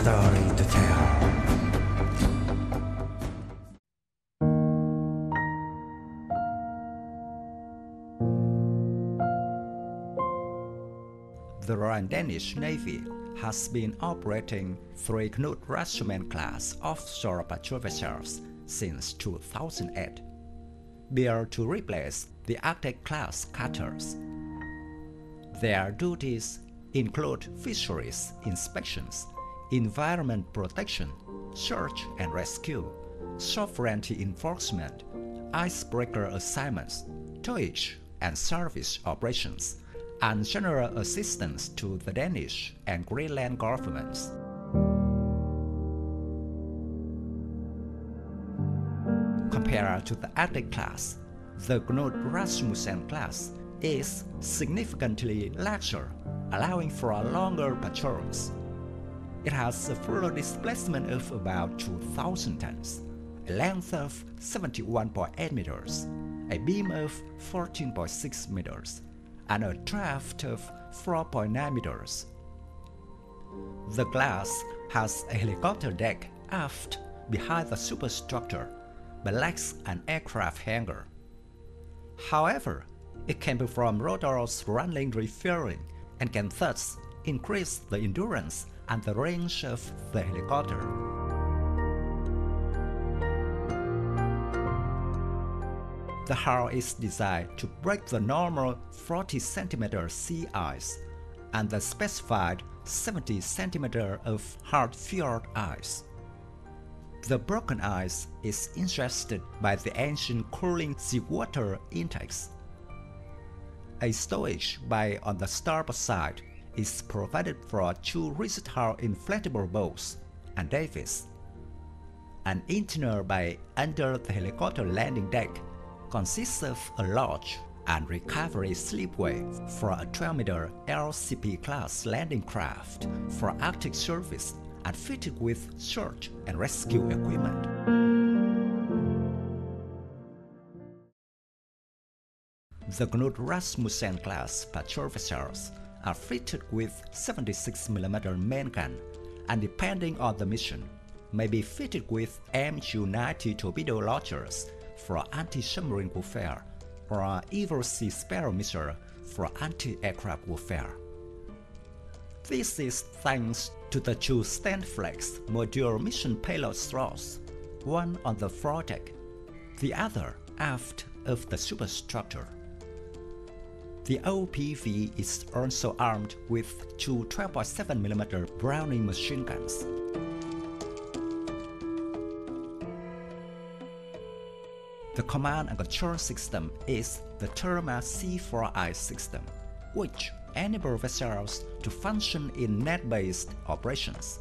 story to tell. The Royal Danish Navy has been operating 3 Knud Rasmussen-class offshore patrol vessels since 2008, built to replace the Agdlek-class cutters. Their duties include fisheries inspections, environment protection, search and rescue, sovereignty enforcement, icebreaker assignments, towage and service operations, and general assistance to the Danish and Greenland governments. Compared to the Agdlek-class, the Knud Rasmussen-class is significantly larger, allowing for longer patrols. It has a full displacement of about 2,000 tons, a length of 71.8 meters, a beam of 14.6 meters, and a draft of 4.9 meters. The class has a helicopter deck aft behind the superstructure, but lacks an aircraft hangar. However, it can perform rotors running refueling and can thus increase the endurance and the range of the helicopter. The hull is designed to break the normal 40 cm sea ice and the specified 70 cm of hard fjord ice. The broken ice is ingested by the engine cooling seawater intakes. A stowage bay on the starboard side is provided for 2 rigid hull inflatable boats and davits. An internal bay under the helicopter landing deck consists of a large and recovery slipway for a 12-meter LCP-class landing craft for Arctic service and fitted with search and rescue equipment. The Knud Rasmussen-class patrol vessels are fitted with 76mm main gun and, depending on the mission, may be fitted with MU-90 torpedo launchers for anti-submarine warfare or Eagle Sea Sparrow missile for anti-aircraft warfare. This is thanks to the 2 stand-flex module mission payload slots, one on the foredeck, the other aft of the superstructure. The OPV is also armed with 2 12.7mm Browning machine guns. The command and control system is the Therma C4I system, which enables vessels to function in net-based operations.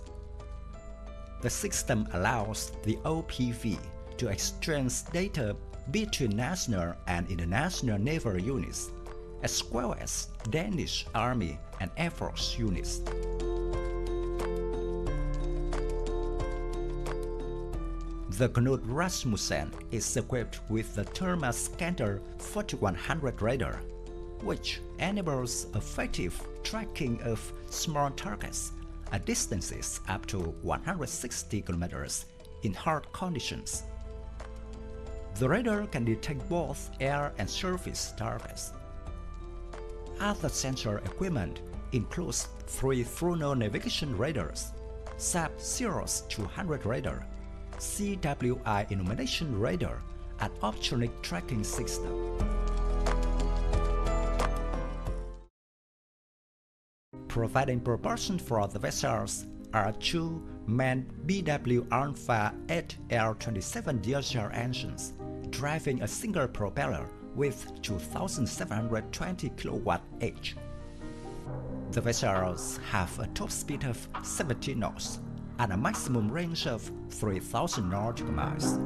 The system allows the OPV to exchange data between national and international naval units, as well as Danish Army and Air Force units. The Knud Rasmussen is equipped with the Therma Scanner 4100 radar, which enables effective tracking of small targets at distances up to 160 km in hard conditions. The radar can detect both air and surface targets. Other sensor equipment includes 3 Fresnel navigation radars, SAP-Cirrus 200 radar, CWI illumination radar, and optronic tracking system. Providing propulsion for the vessels are 2 manned BW Alpha 8L27 diesel engines, driving a single propeller with 2,720 kW each. The vessels have a top speed of 70 knots and a maximum range of 3,000 nautical miles.